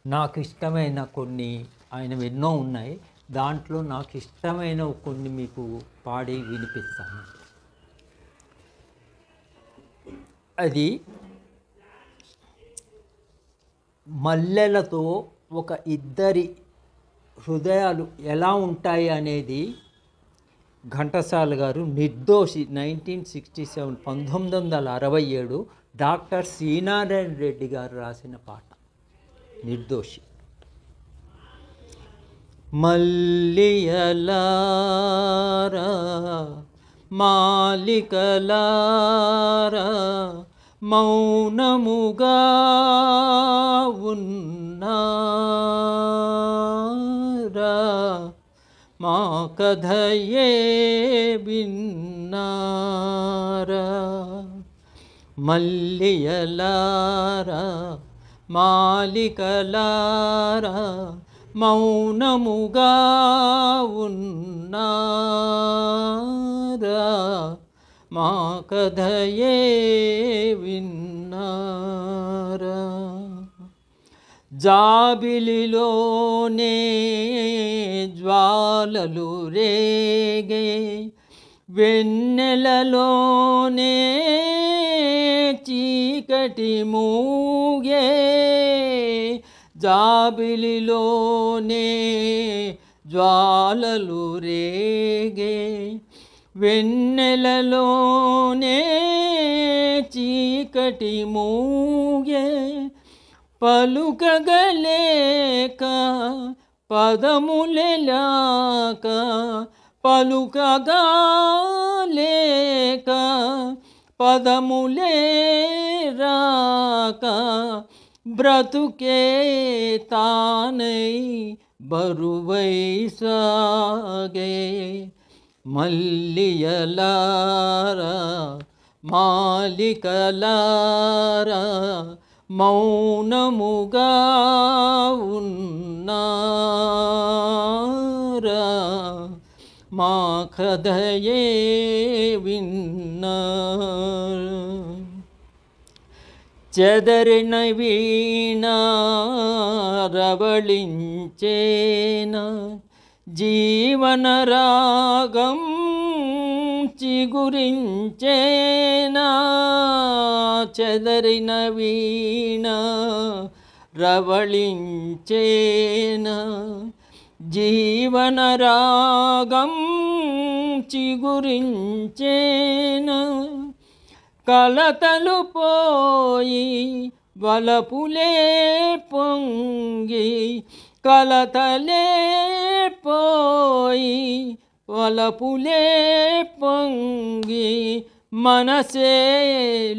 నాకు ఇష్టమైన కొన్ని ఆయనవి ఎన్నో ఉన్నాయి. దాంట్లో నాకు ఇష్టమైన కొన్ని మీకు పాడి వినిపిస్తాను. అది మల్లెలతో ఒక ఇద్దరి హృదయాలు ఎలా ఉంటాయి అనేది ఘంటసాల గారు నిర్దోషి 1967 1967 డాక్టర్ శ్రీనారాయణ రెడ్డి గారు రాసిన పాట నిర్దోషి. మల్లియలారా మాలికలారా మౌనముగా ఉన్నారా మా కథయే విన్నారా. మల్లియలారా మాలికలారా మౌనముగా ఉన్నారా మా కథయే విన్నారా. జాబిలిలోనే జ్వాలలు రేగే వెన్నెలలోనే చీకటి మూగే. జాబిలిలోనే జ్వాలలు రేగే వెన్నెలలోనే చీకటి మూగే. పలుకగలేక పదములెలాక పలుకగాలేక పదములే రాక బ్రతుకే తానై బరువై సాగే. మల్లియలారా మాలికలారా మౌనముగా ఉన్నారా మా కథయే విన్నారా. చెదరిన వీణ రవళించేనా జీవన రాగం చిగురించేనా. చెదరిన వీణ రవళించేనా జీవన రాగం చిగురించేనా. కలతలు పోయి వలపులే పొంగి కలతలే పోయి వలపులే పొంగి మనసే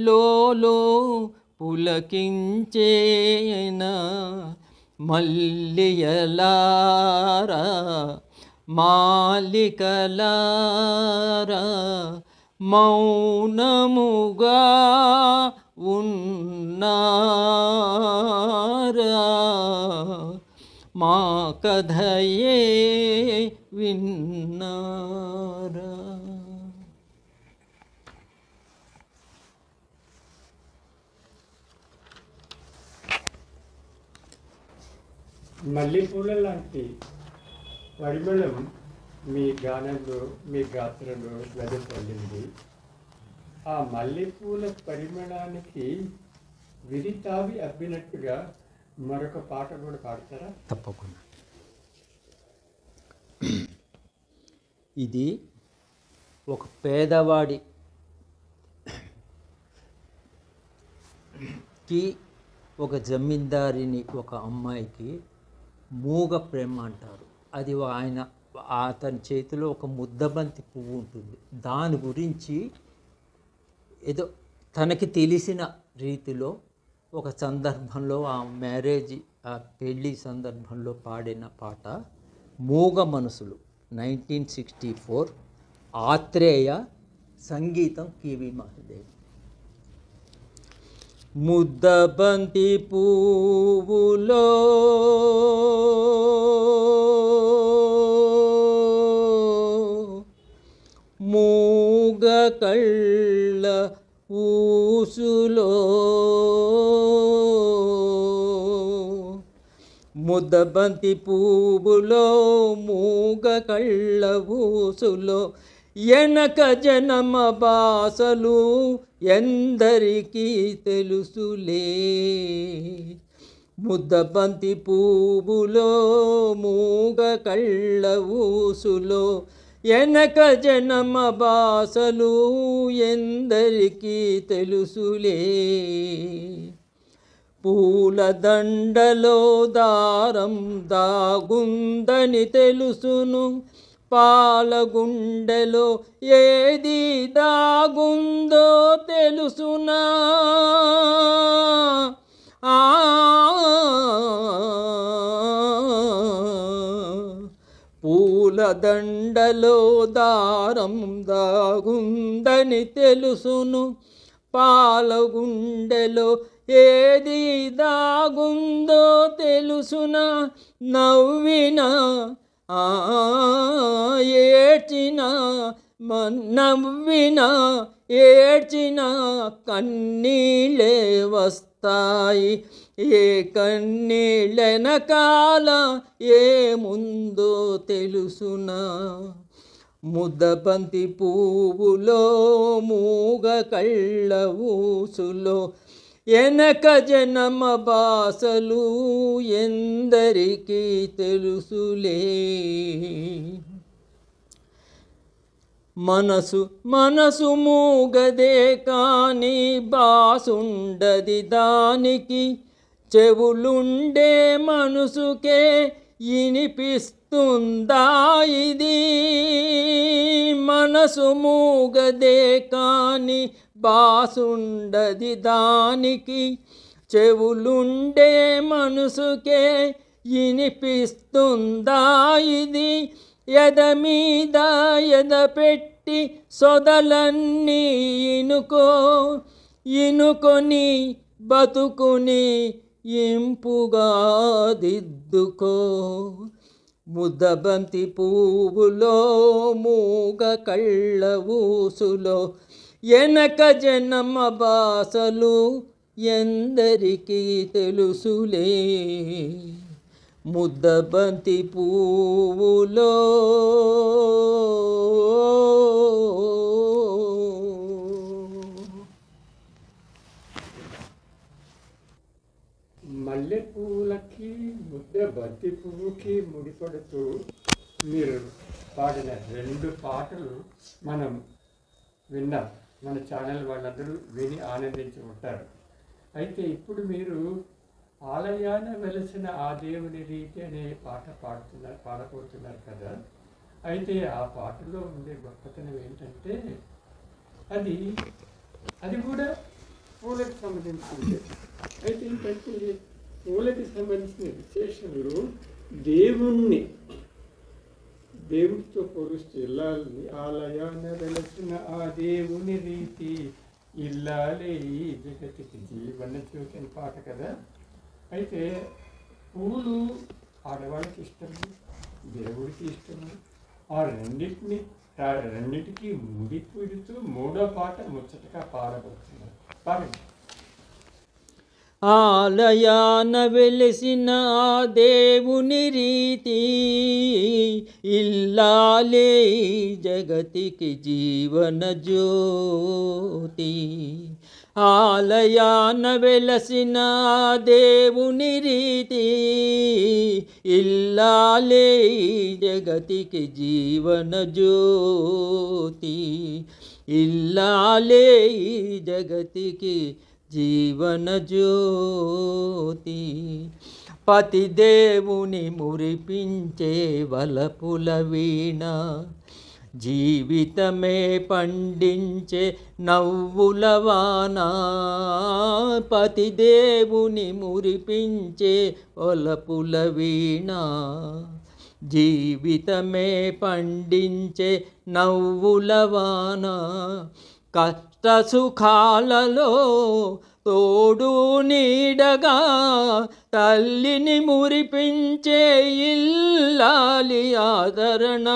లోలో పులకించేనా. మల్లియలారా మాలికలారా మౌనముగా ఉన్నారా మా కథయే విన్నారా. మల్లెపూల లాంటి పరిమళం మీ గానంలో మీ గాత్రంలో వెదజల్లింది. ఆ మల్లెపూల పరిమళానికి విరితావి అబ్బినట్టుగా మరొక పాట కూడా పాడతారా? తప్పకుండా. ఇది ఒక పేదవాడికి ఒక జమీందారిని ఒక అమ్మాయికి మూగ ప్రేమ అంటారు. అది అతని చేతిలో ఒక ముద్దబంతి పువ్వు ఉంటుంది. దాని గురించి ఏదో తనకి తెలిసిన రీతిలో ఒక సందర్భంలో ఆ మ్యారేజ్ ఆ పెళ్ళి సందర్భంలో పాడిన పాట మూగ మనసులు 1964. ఆత్రేయ, సంగీతం కెవి మహాదేవ్. ముద్దబంతి పువ్వులో మూగ కళ్ళ ఊసులో ముద్దబంతి పువ్వులో మూగ కళ్ళ ఊసులో ఎనక జనమ బాసలు ఎందరికీ తెలుసులే. ముద్దబంతి పువ్వులో మూగ కళ్ళ ఊసులో ఎనక జనమ బాసలు ఎందరికీ తెలుసులే. పూల దండలో దారం దాగుందని తెలుసును, పాలగుండెలో ఏది దాగుందో తెలుసునా. పూల దండలో దారం దాగుందని తెలుసును, పాలగుండెలో ఏది దాగుందో తెలుసునా. నవ్వినా ఏడ్చినా నవ్వినా ఏడ్చినా కన్నీళ్ళే వస్తాయి. ఏ కన్నీళ్ళెనకాల ఏముందో తెలుసునా. ముద్దబంతి పువ్వులో మూగ కళ్ళ ఊసులో ఎనక జనమ బాసలు ఎందరికీ తెలుసులే. మనసు మూగదే కాని బాసుండది దానికి, చెవులుండే మనసుకే వినిపిస్తుందా ఇది. మనసు మూగదే కాని బాసుండది దానికి, చెవులుండే మనసుకే వినిపిస్తుందా ఇది. ఎద మీద ఎద పెట్టి సొదలన్నీ ఇనుకొని బతుకుని ఇంపుగా దిద్దుకో. ముద్దబంతి పువ్వులో మూగ కళ్ళ ఊసులో ఎనక జనమ బాసలు ఎందరికీ తెలుసులే. ముద్దబంతి పువ్వులో మల్లెపూలకి ముద్దబంతి పువ్వుకి ముడిపడుతూ మీరు పాడిన 2 పాటలు మనం విన్నాం. మన ఛానల్ వాళ్ళందరూ విని ఆనందించి ఉంటారు. అయితే ఇప్పుడు మీరు ఆలయాన వెలసిన ఆ దేవుని రీతి అనే పాట పాడబోతున్నారు కదా. అయితే ఆ పాటలో ఉండే గొప్పతనం ఏంటంటే అది కూడా పూలకు సంబంధించింది. అయితే ఏంటంటే పూలకి సంబంధించిన విశేషంలో దేవుడితో పోలుస్తూ ఇల్లాలని ఆలయాన వెలసిన ఆ దేవుని రీతి ఇల్లాలే ఈ జగతికి జీవన జ్యోతి అని పాట కదా. అయితే పూలు ఆడవాళ్ళకి ఇష్టము, దేవుడికి ఇష్టము. ఆ రెండింటికి ముడిపుడుతూ 3వ పాట ముచ్చటగా పాడబోతున్నారు. పాడండి. ఆలయాన వెలిసిన దేవుని రీతి ఇల్లాలే జగతికి జీవన జ్యోతి. ఆలయాన వెలసిన దేవుని రీతి ఇల్లాలే జగతికి జీవన జ్యోతి. ఇల్లాలే జగతికి జీవన జ్యోతి. పతిదేవుని మురిపించే వలపుల వీణ, జీవితమే పండించే నవ్వుల వాన. పతిదేవుని మురిపించే వలపుల వీణ, జీవితమే పండించే నవ్వుల వాన. కష్ట సుఖాలలో తోడు నీడగా తల్లిని మురిపించే ఇల్లాలి ఆదరణ.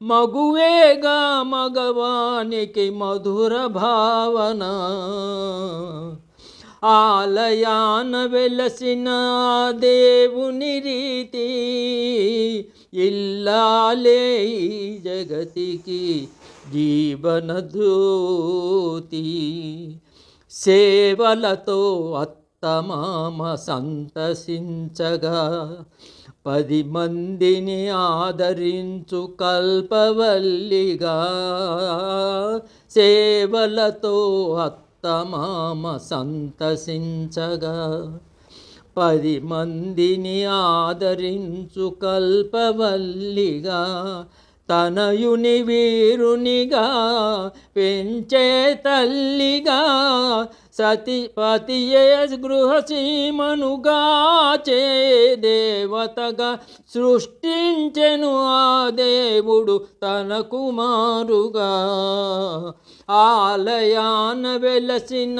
మగువేగా మగవానికి మధుర భావన. ఆలయాన వెలసిన దేవుని రీతి ఇల్లాలే ఈ జగతికి జీవన జ్యోతి సేవలతో అత్తమామ సంతసించగా 10 మందిని ఆదరించు కల్పవల్లిగా సేవలతో అత్తమామ సంతసించగా 10 మందిని ఆదరించు కల్పవల్లిగా తనయుని వీరునిగా పెంచే తల్లిగా సతిపతియే గృహసీమనుగాచే దేవతగా సృష్టించెను ఆ దేవుడు తన కుమారుగా ఆలయాన వెలసిన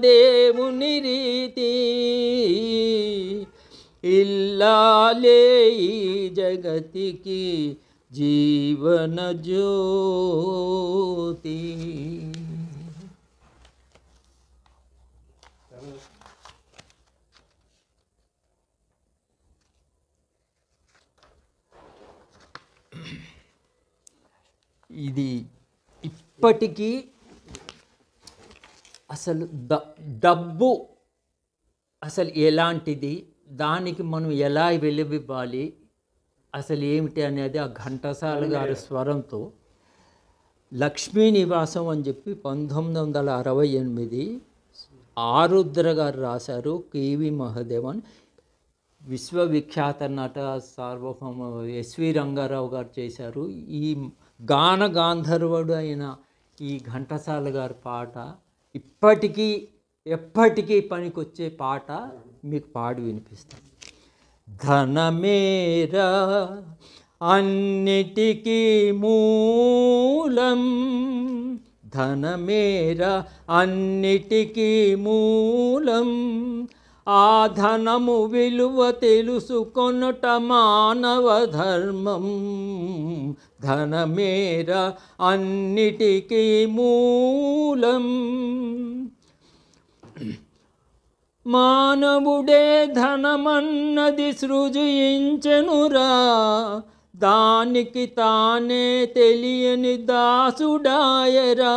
దేవుని రీతి ఇల్లాలే ఈ జగతికి జీవన జ్యోతి. ఇది ఇప్పటికీ అసలు డబ్బు అసలు ఎలాంటిది, దానికి మనం ఎలా వెలువివ్వాలి, అసలు ఏమిటి అనేది ఆ ఘంటసాల గారి స్వరంతో లక్ష్మీ నివాసం అని చెప్పి 1968 ఆరుద్ర గారు రాశారు. కేవి మహాదేవన్ విశ్వవిఖ్యాత నట సార్వభౌమ ఎస్వి రంగారావు గారు చేశారు. ఈ గాన గాంధర్వుడు అయిన ఈ ఘంటసాల గారి పాట ఇప్పటికీ ఎప్పటికీ పనికొచ్చే పాట మీకు పాడి వినిపిస్తాను. ధనమేరా అన్నిటికీ మూలం, ధనమేరా అన్నిటికీ మూలం, ఆ ధనము విలువ తెలుసుకొనుట మానవ ధర్మం, ధనమేరా అన్నిటికీ మూలం. మానవుడే ధనమన్నది సృజించెనురా, దానికి తానే తెలియని దాసుడాయరా.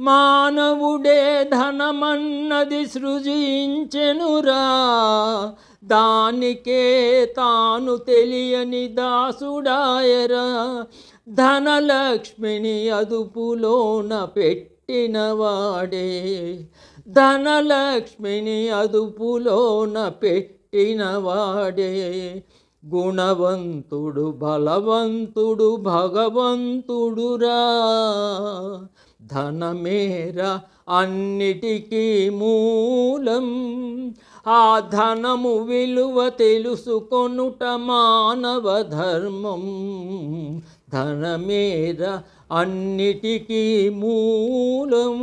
మానవుడే ధనమన్నది సృజించెనురా, దానికే తాను తెలియని దాసుడాయరా. ధనలక్ష్మిని అదుపులోన పెట్టినవాడే, ధనలక్ష్మిని అదుపులోన పెట్టినవాడే, గుణవంతుడు బలవంతుడు భగవంతుడురా. ధనమేరా అన్నిటికీ మూలం, ఆ ధనము విలువ తెలుసుకొనుట మానవ ధర్మం, ధనమేరా అన్నిటికీ మూలం.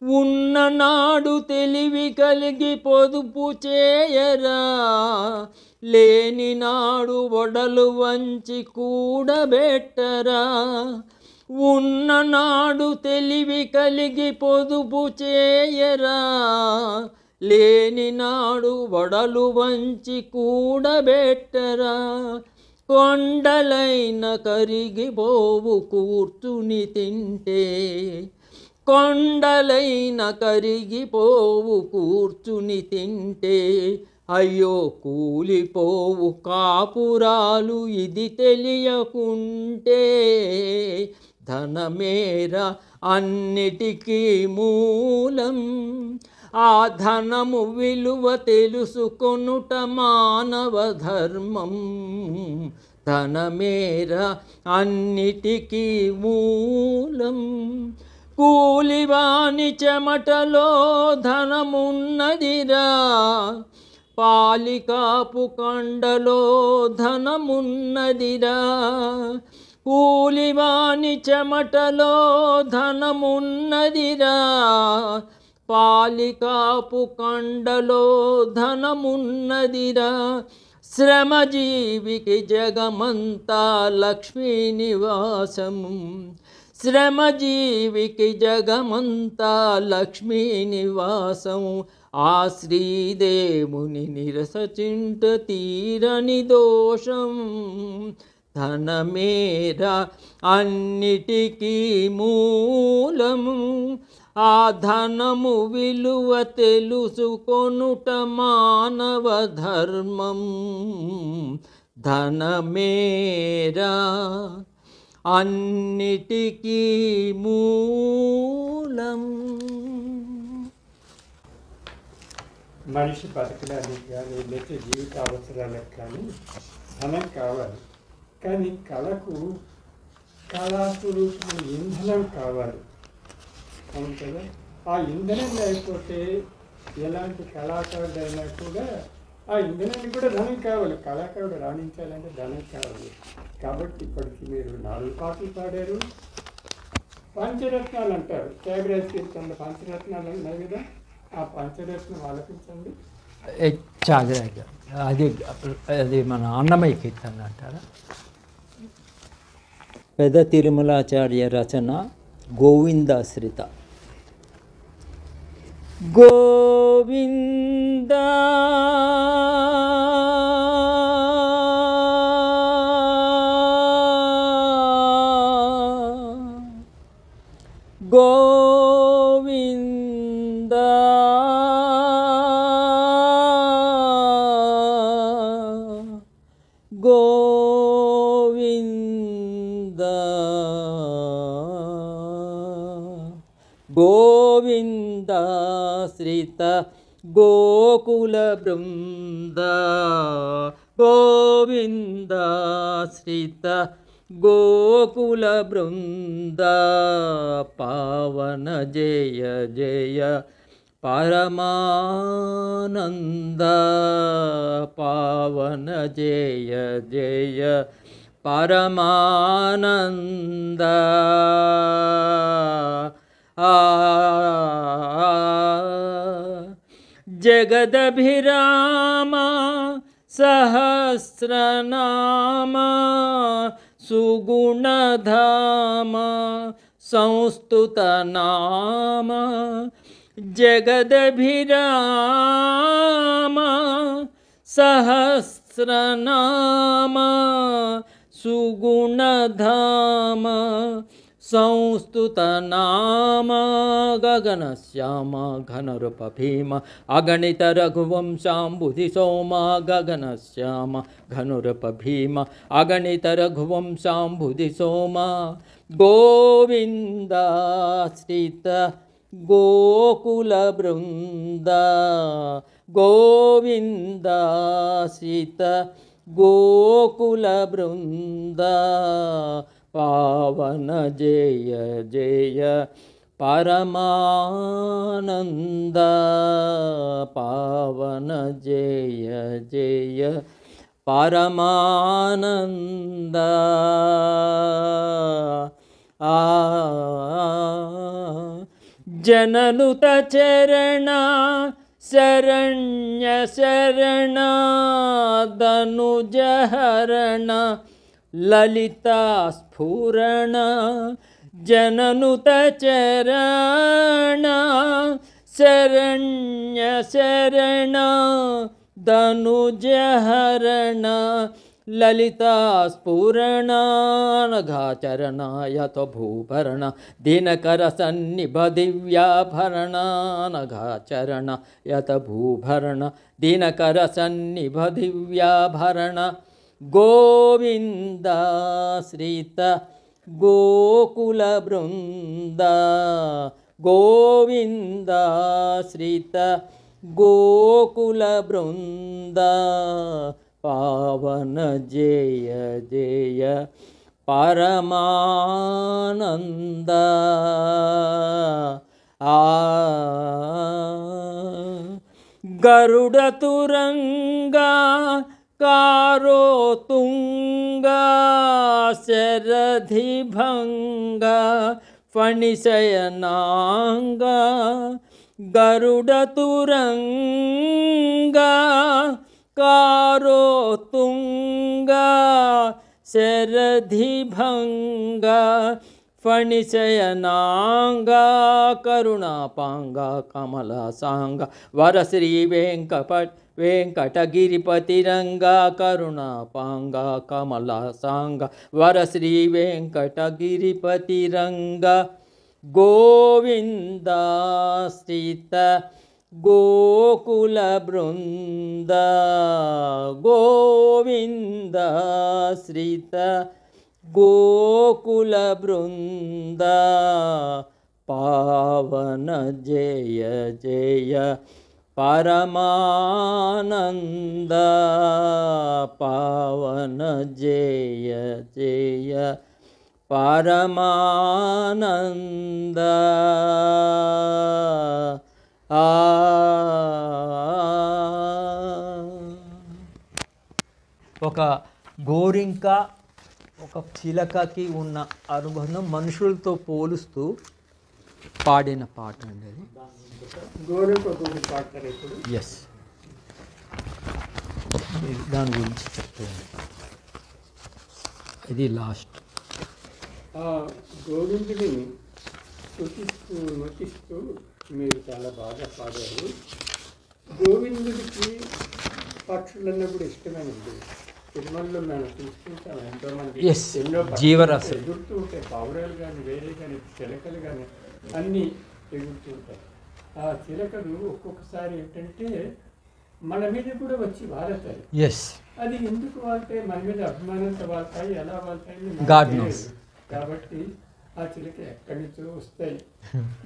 ఉన్ననాడు తెలివి కలిగి పొదుపు చేయరా, లేని నాడు ఒడలు వంచి కూడబెట్టరా. ఉన్ననాడు తెలివి కలిగి పొదుపు చేయరా, లేని నాడు ఒడలు వంచి కూడబెట్టరా. కొండలైన కరిగిపోవు కూర్చుని తింటే, కొండలైన కరిగిపోవు కూర్చుని తింటే, అయ్యో కూలిపోవు కాపురాలు ఇది తెలియకుంటే. ధనమేరా అన్నిటికీ మూలం, ఆ ధనము విలువ తెలుసుకొనుట మానవ ధర్మం, ధనమేరా అన్నిటికీ మూలం. కూలివాని చెమటలో ధనమున్నదిరా, పాలికాపు కండలో ధనమున్నదిరా. కూలివాని చెమటలో ధనమున్నదిరా, పాలికాపు కండలో ధనమున్నదిరా. శ్రమజీవికి జగమంతా లక్ష్మీ నివాసము, శ్రమజీవికి జగమంతా లక్ష్మీ నివాసం, ఆ శ్రీదేవుని నిరసచింట తీరని దోషం. ధనమేరా అన్నిటికీ మూలము, ఆ ధనము విలువ తెలుసుకొనుట మానవ ధర్మం. ధనమేరా అన్నిటికీ మూలం. మనిషి బతకడానికి కానీ నిత్య జీవిత అవసరాలకు కానీ ధనం కావాలి. కానీ కళకు కళాస్వరూపమైన ఇంధనం కావాలి. అవును కదా? ఆ ఇంధనం లేకపోతే ఎలాంటి కళాకారుడైనా కూడా ఆ ఇంధనానికి కూడా ధనం కావాలి. కళాకారుడు రాణించాలంటే ధనం కావాలి. కాబట్టి ఇప్పటికి మీరు 4 పాటలు పాడారు. పంచరత్నాలు అంటారు. త్యాగరాజ కీర్తనలో పంచరత్నాలు ఉన్నాయి కదా, ఆ పంచరత్నం ఆలపించండి. అది అది మన అన్నమయ్య కీర్తన అంటారా? పెద తిరుమలాచార్య రచన గోవిందాశ్రిత. గోవింద గోవింద గోవింద గోవిందాశ్రిత గోకుల బృంద, గోవిందాశ్రిత గోకుల బృంద. పావన జయ జయ పరమానంద, పావన జయ జయ పరమానంద. జగదభిరామ సహస్రనామ, సుగుణధామ సంస్తుతనామ. జగదభిరామ సహస్రనామ, సుగుణధామ సంస్తుతనామ. గగనశ్యామ ఘనరూప భీమ, అగణిత రఘువంశాంబుధి సోమ. గగనశ్యామ ఘనరూప భీమ, అగణిత రఘువంశాంబుధి సోమ. గోవిందాశ్రిత గోకుల బృంద, గోవిందాశ్రిత గోకుల బృంద. పావన జయ జయ పరమానంద, పావన జయ జయ పరమానంద. జననుత చరణ శరణ్య శరణ, ధనుజహరణ లలితా స్ఫురణ. జననుత చరణ శరణ్య శరణ, ధనుజహరణ లలితా స్ఫురణ. నఘాచరణ యత భూభరణ, దినకర సన్నిభ దివ్యాభరణ. నఘాచరణ యత భూభరణ, దినకర సన్నిభ దివ్యాభరణ. గోవిందాశ్రిత గోకుల బృంద, గోవిందాశ్రిత గోకుల బృంద. పావన జయ జయ పరమానంద. గరుడ తురంగా కారోతుంగా, శరధి భంగ ఫణిశయనాంగ. గరుడ తురంగా కారోతుంగా, శరధి భంగ ఫణిశయనాంగ కరుణాపాంగ కమలాసాంగ వరశ్రీ వెంకటగిరిపతిరంగ కరుణాపాంగ కమలాసాంగ వరశ్రీ వెంకటగిరిపతిరంగ గోవిందాశ్రిత గోకుల బృంద గోవిందాశ్రిత గోకుల బృంద పావన జయ జయ పరమానంద పావన జయ జయ పరమానంద ఒక గోరింక ఒక చిలకకి ఉన్న అనుబంధం మనుషులతో పోలుస్తూ పాడిన పాట అండి అది. గోరింక గురించి పాడతారు ఇప్పుడు. ఎస్, దాని గురించి చెప్తాను. ఇది లాస్ట్. ఆ గోవిందుని స్తుతిస్తూ నటిస్తూ మీరు చాలా బాగా పాడారు. గోవిందుడికి పక్షులన్నా కూడా ఇష్టమేనండి. తిరుమలలో మనం చూసుకుంటాం ఎంతోమంది Yes, ఎన్నో పక్షులు జీవరాశి. ఎగురుతూ ఉంటాయి. పావురాలు కానీ వేరే కానీ చిలకలు కానీ అన్నీ ఎగురుతూ ఉంటాయి. ఆ చిలకలు ఒక్కొక్కసారి ఏంటంటే మన మీద కూడా వచ్చి వాడతాయి. ఎస్, అది ఎందుకు వాళ్తాయి, మన మీద అభిమానంతో వాళ్తాయి, ఎలా వాళ్తాయి God knows. కాబట్టి ఆ చిలక ఎక్కడి నుంచో వస్తాయి.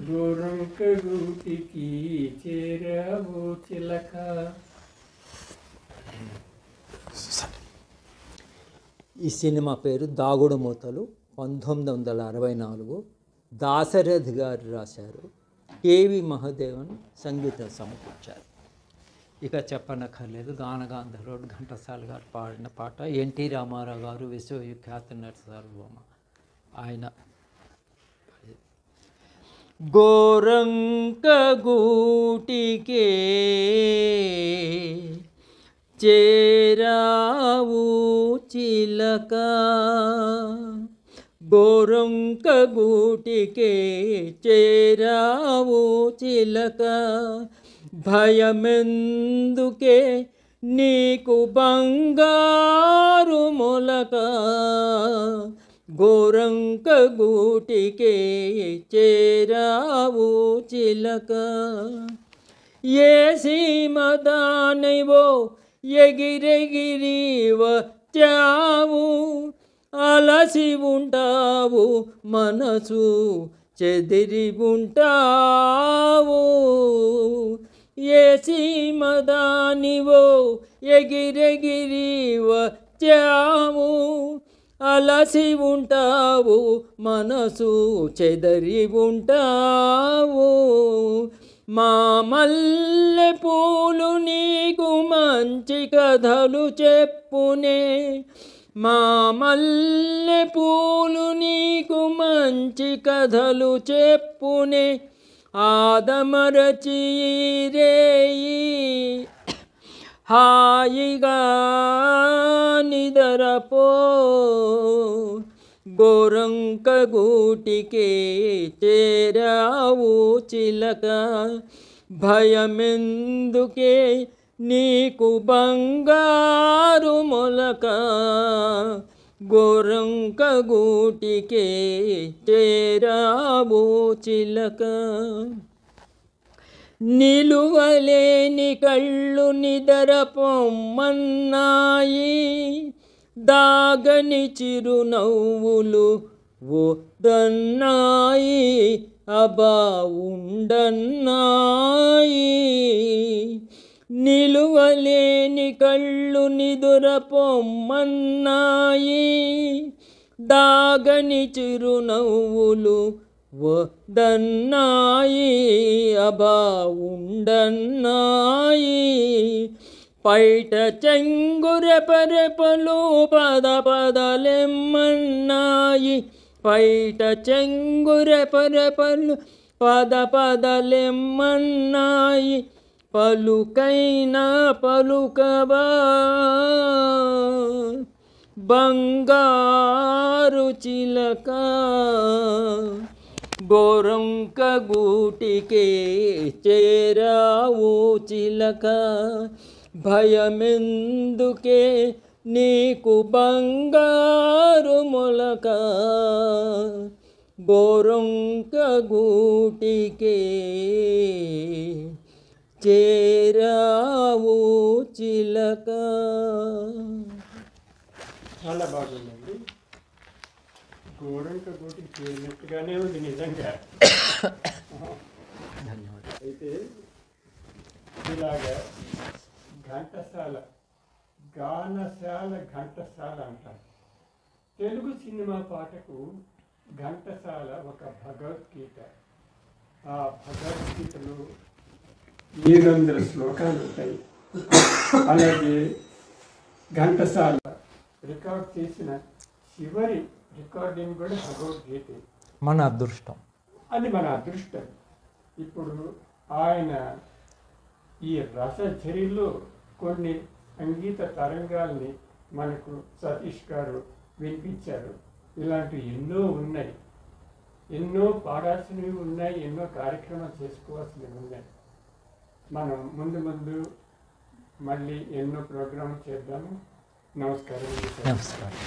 గోరంక గూటికి చేరావు చిలక. ఈ సినిమా పేరు దాగుడు మూతలు. 1964 దాశరథి గారు రాశారు. కేవి మహాదేవన్ సంగీతం సమకూర్చారు. ఇక చెప్పనక్కర్లేదు, గానగాంధర్వుడు ఘంటసాల గారు పాడిన పాట. ఎన్టీ రామారావు గారు విశ్వవిఖ్యాత నట సార్వభౌమ ఆయన. గోరంక గూటికే చేరావు చిలక, గోరంక గూటికే చేరావు చిలక, భయమెందుకే నీకు బంగారు మొలక, గోరంక గూటికే చేరావు చిలక, ఏ సీమదానివో ఎగిరెగిరి వచ్చావు, అలసి ఉంటావు మనసు చెదిరి ఉంటావు, ఏ సీమదానివో ఎగిరెగిరి వచ్చావు, అలసి ఉంటావు మనసు చెదరి ఉంటావు, మా మల్లె పూలు నీకు మంచి కథలు చెప్పునే, మా మల్లె పూలు నీకు మంచి కథలు చెప్పునే, ఆదమరచి రేయి హాయిగా నిదరపో, గోరంక గూటికే చేరావు చిలక, భయమెందుకే నీకు బంగారు మొలక, గోరంక గూటికే చేరావు చిలక, నిలువలేని కళ్ళు నిదరపొమ్మన్నాయి, దాగని చిరునవ్వులు వద్దన్నాయి, అబా ఉండన్నాయి, నిలువలేని కళ్ళు నిదురపొమ్మన్నాయి, దాగని చిరునవ్వులు వద్దన్నాయి, అబా ఉండన్నాయి, పైట చెంగురెపరెపలు పద పదలెమ్మన్నాయి, పైట చెంగురెపరెపలు పద పదలెమ్మన్నాయి, పలుకైనా పలుకవా, బంగారు చిలక గోరంక గూటికే చేరావు చిలక, భయమెందుకే నీకు బంగారు మొలక, గోరంక గూటికే చేరావు చిలక. చాలా బాగుందండి. గోరంక గూటికి చేరినట్టుగానే ఉంది నిజంగా. ధన్యవాదాలు. అయితే ఇలాగా ఘంటసాల, గానశాల ఘంటసాల అంటారు. తెలుగు సినిమా పాటకు ఘంటసాల ఒక భగవద్గీత. ఆ భగవద్గీతలో 700 శ్లోకాలు ఉంటాయి. అలాగే ఘంటసాల రికార్డ్ చేసిన చివరి రికార్డింగ్ కూడా భగవద్గీత. మన అదృష్టం, అది మన అదృష్టం. ఇప్పుడు ఆయన ఈ రసఝరిలో కొన్ని సంగీత తరంగాల్ని మనకు సతీష్ గారు వినిపించారు. ఇలాంటివి ఎన్నో ఉన్నాయి, ఎన్నో పాడాల్సినవి ఉన్నాయి, ఎన్నో కార్యక్రమాలు చేసుకోవాల్సినవి ఉన్నాయి. మనం ముందు ముందు మళ్ళీ ఎన్నో ప్రోగ్రాంలు చేద్దాము. నమస్కారం. నమస్కారం.